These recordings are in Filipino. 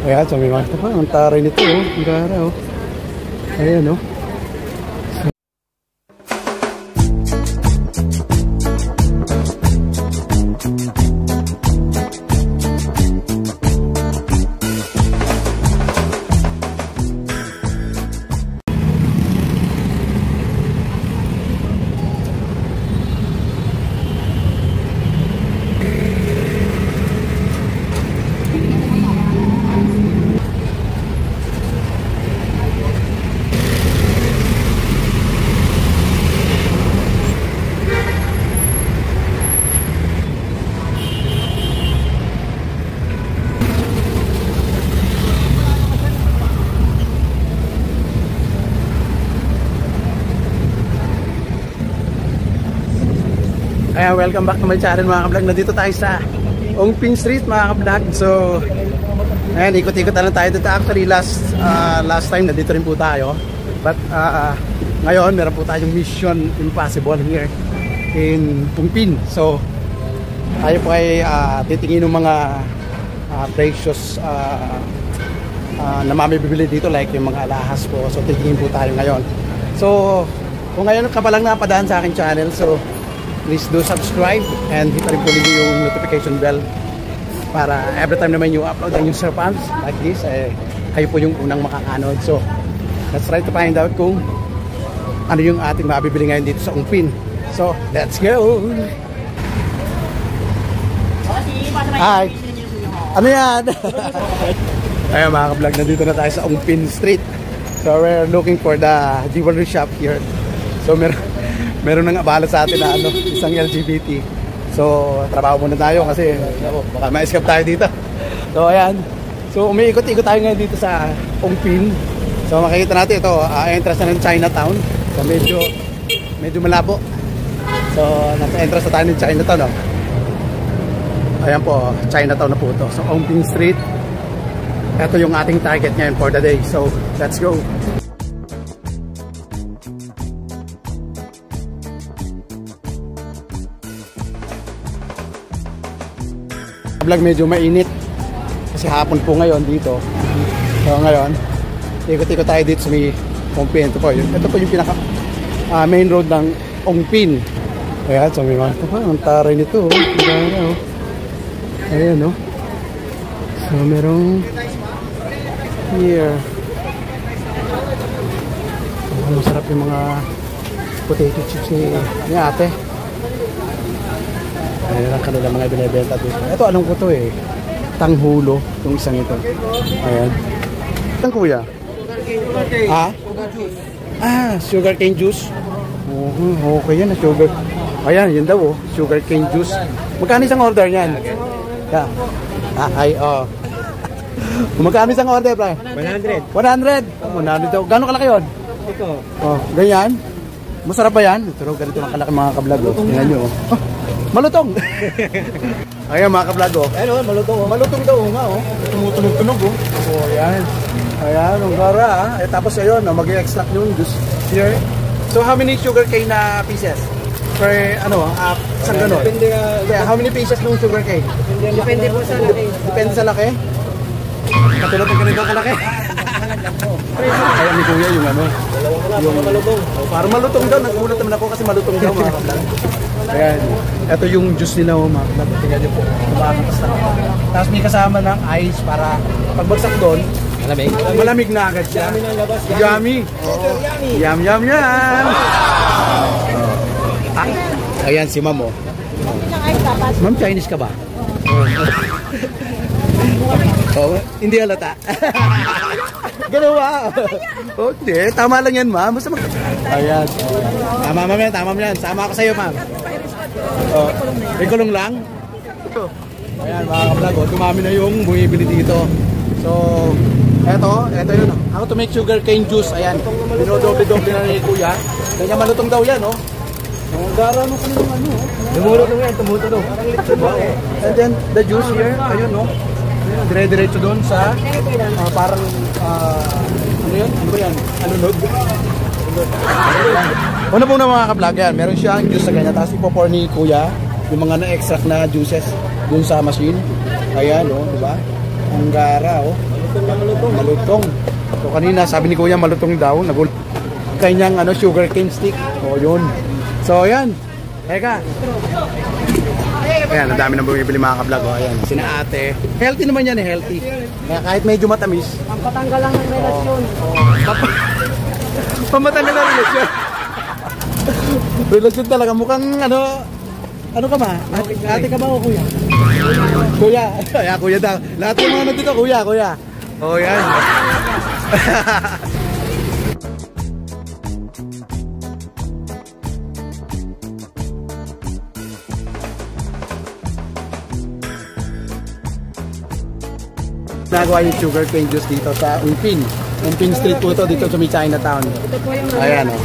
Ayan, so may makita pa. Ang taray nito, oh. Ang gara, oh. Ayan, oh. Ayan, welcome back to my channel mga kablog. Nandito tayo sa Ongpin Street mga kablog. So, ayan, ikot-ikot na lang tayo dito. Actually, last time nandito rin po tayo. But, ngayon, meron po tayong Mission Impossible here in Ongpin. So, tayo po ay titingin ng mga precious na mamibibili dito, like yung mga alahas po. So, titingin po tayo ngayon. So, kung ngayon ka pa lang napadaan sa aking channel, so please do subscribe and hit rin po ninyo yung notification bell para every time naman you upload ang user fans like this, kayo po yung unang makakanood. So, let's try to find out kung ano yung ating mabibili ngayon dito sa Ongpin. So, let's go! Hi! Ano yan? Ayan mga ka-vlog, nandito na tayo sa Ongpin Street. So, we're looking for the jewelry shop here. So, meron nang abala sa atin na isang LGBT. So, trabaho muna tayo kasi baka ma-escape tayo dito. So, ayan. So, umiikot-ikot tayo ngayon dito sa Ongpin. So, makikita natin ito, entrance na ng Chinatown. So, medyo malabo. So, nasa entrance na tayo ng Chinatown, no? Ayan po, Chinatown na po ito. So, Ongpin Street. Ito yung ating target ngayon for the day. So, let's go! Vlog, medyo mainit kasi hapon po ngayon dito. So ngayon, ikot-ikot tayo dito sa may Ongpin. Ito po yung pinaka main road ng Ongpin. Ayan, so may mga pa, ang taray nito, oh. Ayan, oh. So merong here. So, masarap yung mga potato chips ni ate. Ayan ang kanila mga binibenta dito. Ito, anong ko to eh? Tanghulo, itong isang ito. Ayan. Itong kuya? Ha? Sugar cane juice. Okay yan, sugar. Ayan, yun daw oh, sugar cane juice. Magkano isang order niyan? Yeah. Magkano isang order, pre? 100. 100? 100 daw. Gano'ng kalaki yun? Ito. Oh, ganyan? Masarap ba yan? Ito raw, ganito ang kalaki mga kablog. Tingnan nyo. Malutong! Ayan mga kablog. Ano, malutong. Malutong daw nga. Tumutunog-tunog. Oh, ayan. Ayan, ang gara. Tapos ayun, mag-extract yung juice here. So how many sugar cane na pieces? Per isang gano'n? Depende how many pieces ng sugar cane? Depende po sa laki. Depende sa laki? Katulad ng ganito kalaki. Kaya ni kuya yung Yung malutong. Parang malutong daw. Nagulat naman ako kasi malutong daw mga kablog. Ayan. Ito yung juice nila mga kablog. Tingnan nyo po. Tapos may kasama ng ice para pagbagsak doon, malamig na agad siya. Yummy. Yum yum yum. Ayan si ma'am. Ma'am, Chinese ka ba? Oh, hindi halata. Ganawa. Okay, tama lang yan, ma'am. Ayan. Tama mo yan. Sama ako sa iyo, ma'am. Oh, may kulong lang. Ayan, mga kablog, dumami na yung bumibili dito. So, eto yun. How to make sugar cane juice. Ayan, dinodoble-doble na ni kuya. Ganyan malutong daw yan, oh. Ang gara nung kanilang Tumulong yan, tumutulong. And then, the juice here, ayun, no? Dire-diretso doon sa parang ano yun? Ano ba yan? Alunod? Una po na mga ka-vlog yan, meron siyang juice na ganyan. Tapos ipo-pour ni kuya yung mga na-extract na juices dun sa machine. Ayan, oh, diba? Ang gara, oh. Malutong na malutong. Malutong. So kanina sabi ni Kuya malutong daw. Kanyang sugar cane stick. O yun. So ayan. Teka. Ayan, ang dami nang bumibili mga ka-vlog. O ayan, sina ate. Healthy naman yan healthy. Kaya kahit medyo matamis. Ang patanggal lang ng relasyon. Pamatanggal na relasyon. Relasyon talaga. Mukhang ano ka ba? Ate ka ba o kuya? Kuya. Ayan, kuya daw. Lahat ng mga nandito, kuya. O yan. Nagawa yung sugar cane juice dito sa Unpin. Unpin Street po ito dito sa Chinatown. Ito po yung Ayan o.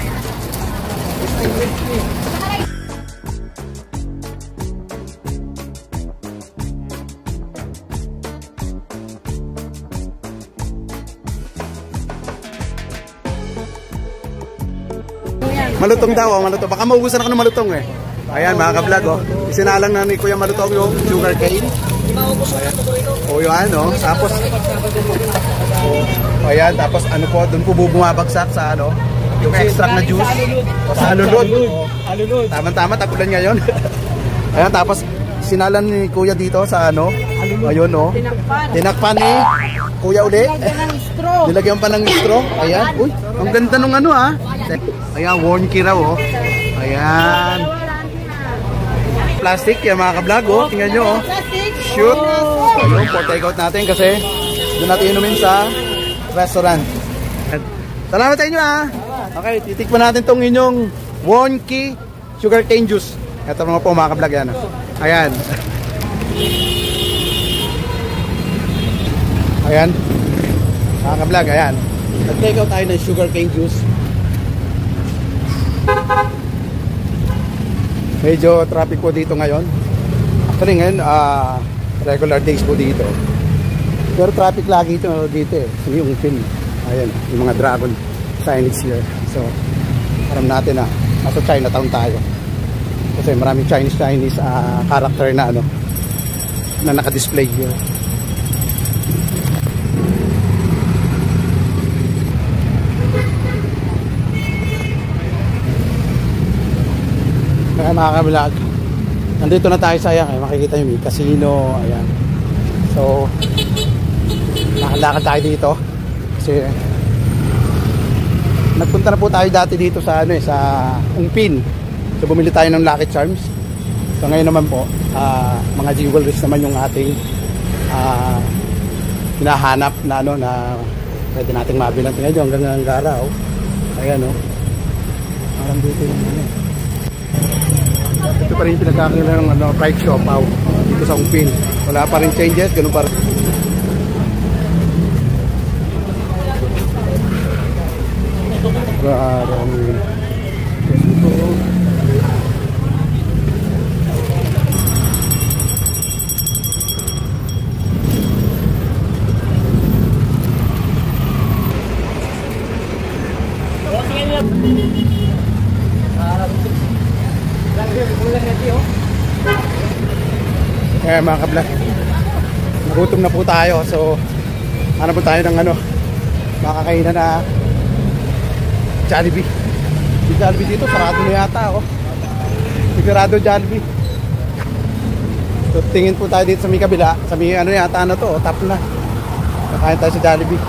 Malutong daw, malutong. Baka maubusan ako ng malutong eh. Ayan mga ka-vlog oh. Isinalang na ni Kuya Malutong yung sugar cane. O yan o. Tapos ayan, tapos po, doon po bumabagsak sa yung extract na juice. O sa alulod. Tama-tama, tagulan ngayon. Ayan, tapos sinalan ni Kuya dito sa ayun o. Tinakpan ni Kuya uli. Nilagyan pa ng straw. Ayan, uy, ang ganda nung Ayan, wonky raw o. Ayan. Plastic yan mga ka-vlog oh. Tingnan nyo oh. Shoot. Ayun, for take out natin kasi doon natin inumin sa restaurant. Salamat sa inyo Okay, titikman natin tong inyong wonky sugar cane juice. Ito mga po mga ka-vlog yan. Ayan. Ayan. Mga ka-vlog, ayan. Nag-take out tayo ng sugar cane juice. Medyo traffic po dito ngayon. Actually ngayon, regular days po dito. Pero traffic lagi dito eh. Yung film. Ayan, yung mga dragon signage here. So, alam natin nasa Chinatown tayo. Kasi maraming Chinese character na na naka-display here. Kaya mga ka-vlog, nandito na tayo sa makikita nyo may casino, ayan. So, nakalakad tayo dito kasi nagpunta na po tayo dati dito sa sa Ungpin. So, bumili tayo ng Lucky Charms. So, ngayon naman po, mga jewelries naman yung ating hinahanap na na pwede nating mabilang. Tingnan nyo, hanggang Anggara, ayan, parang dito yung ito pa rin pinagkakailan ng bike shop dito sa Ungpin. Wala pa rin changes, ganun pa rin. Kaya mga ka-vlog, nagutom na po tayo. So, hanap po tayo ng makakainan na Jollibee. Yung Jollibee dito, sarado na yata Sigurado Jollibee. So, tingin po tayo dito sa may kabila. Sa may yata to, top na. Kakain tayo sa Jollibee.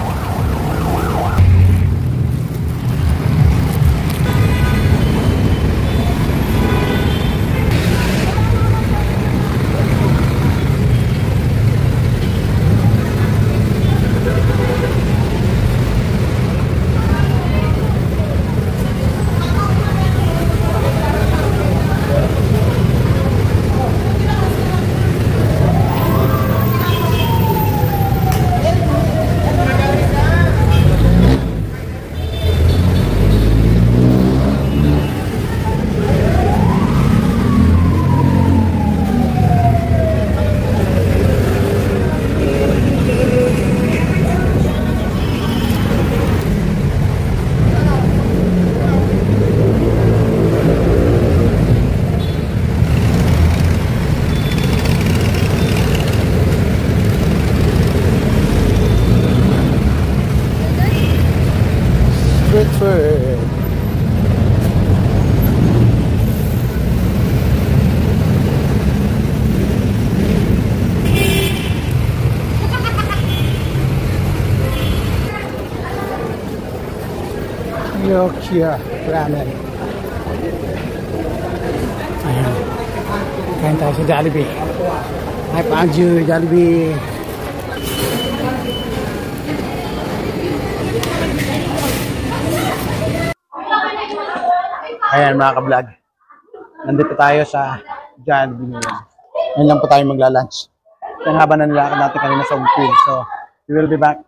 sweet. Nokia ramen. Ayan. Kain tayo sa Jollibee. I found you, Jollibee. Ayan mga ka-vlog. Nandito tayo sa Jollibee ngayon. Ngayon lang po tayo magla-lunch. Ang haba na nilakad natin kanina sa Umpil. So, we will be back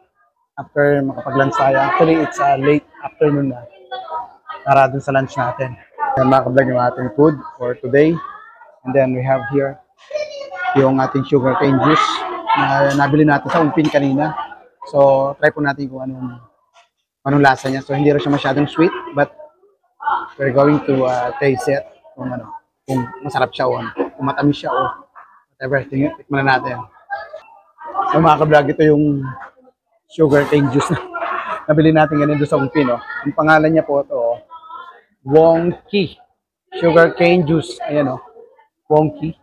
after makapag-lunch tayo. Actually, it's late afternoon na. Para dun sa lunch natin. Ayan mga ka-vlog yung ating food for today. And then we have here yung ating sugar cane juice na nabili natin sa Umpin kanina. So, try po natin kung anong lasa niya. So, hindi rin siya masyadong sweet, but we're going to taste it kung masarap siya o kung matamis siya o whatever. Tikman na natin. So, mga ka-vlog, ito yung sugar cane juice na nabili natin ganun doon sa Umpin. Ang pangalan niya po ito, Wonky sugar cane juice. Ayan Wonky.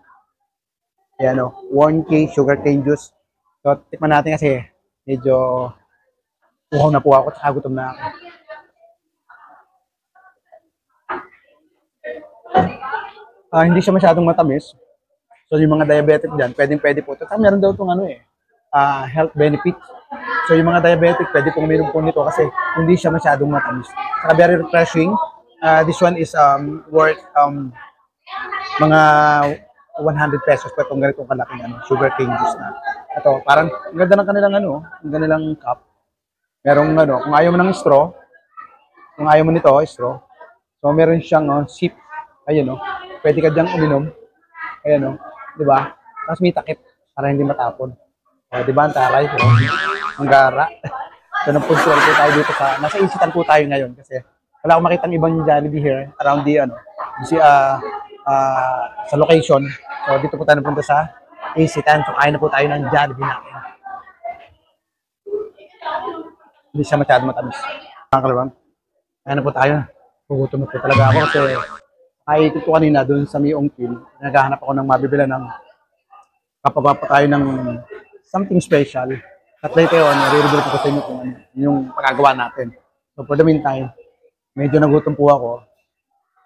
Ayan Wonky sugar cane juice. So, tikman natin kasi medyo uhaw na po ako at gutom na ako. Hindi siya masyadong matamis. So, yung mga diabetic dyan, pwede po ito. Meron daw itong health benefit. So, yung mga diabetic, pwede pong meron po nito kasi hindi siya masyadong matamis. Saka very refreshing. This one is worth mga 100 pesos po itong ganitong kalaking sugar cane juice na. Ito, parang ang ganda ng kanilang cup. Merong kung ayaw mo ng straw, kung ayaw mo nito, straw. So meron siyang sip. Ayun pwede ka diyang uminom. Ayan di ba? Tapos may takip para hindi matapon. Di ba ang taray? Ang gara. So nagpunsual po tayo dito nasa Isitan po tayo ngayon kasi wala akong makitang ibang Jollibee here around sa location. So dito po tayo napunta sa Isitan. So kain na po tayo ng Jollibee natin. Hindi siya masyadong matamis. Mga kalabang, kain na po tayo. Pugutom na po talaga ako kasi kahit ito kanina doon sa may Ongpil, naghahanap ako ng mabibila ng kapababa tayo ng something special. At later on, i-reveal ko sa inyo kung yung pagkagawa natin. So for the meantime, medyo nagutom po ako.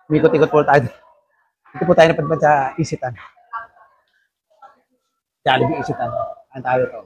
Umikot-ikot po tayo. Dito po tayo napadpad sa Isitan. Jollibee Isitan. Kain tayo ito.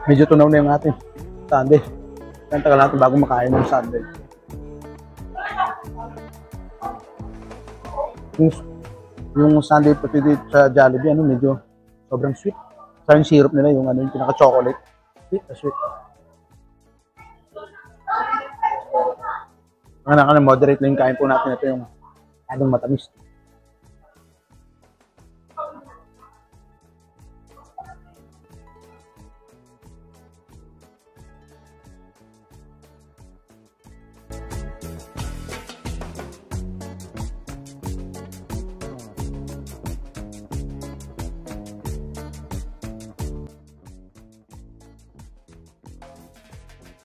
Medyo tunaw na yung ating sundae. Kaya tagal natin bago makain ng sundae. Yung sundae pati dito sa Jollibee, medyo sobrang sweet. Sa yung syrup nila, yung pinaka-chocolate. Sweet na sweet. Moderate lang yung kain po natin. Ito yung adong matamis.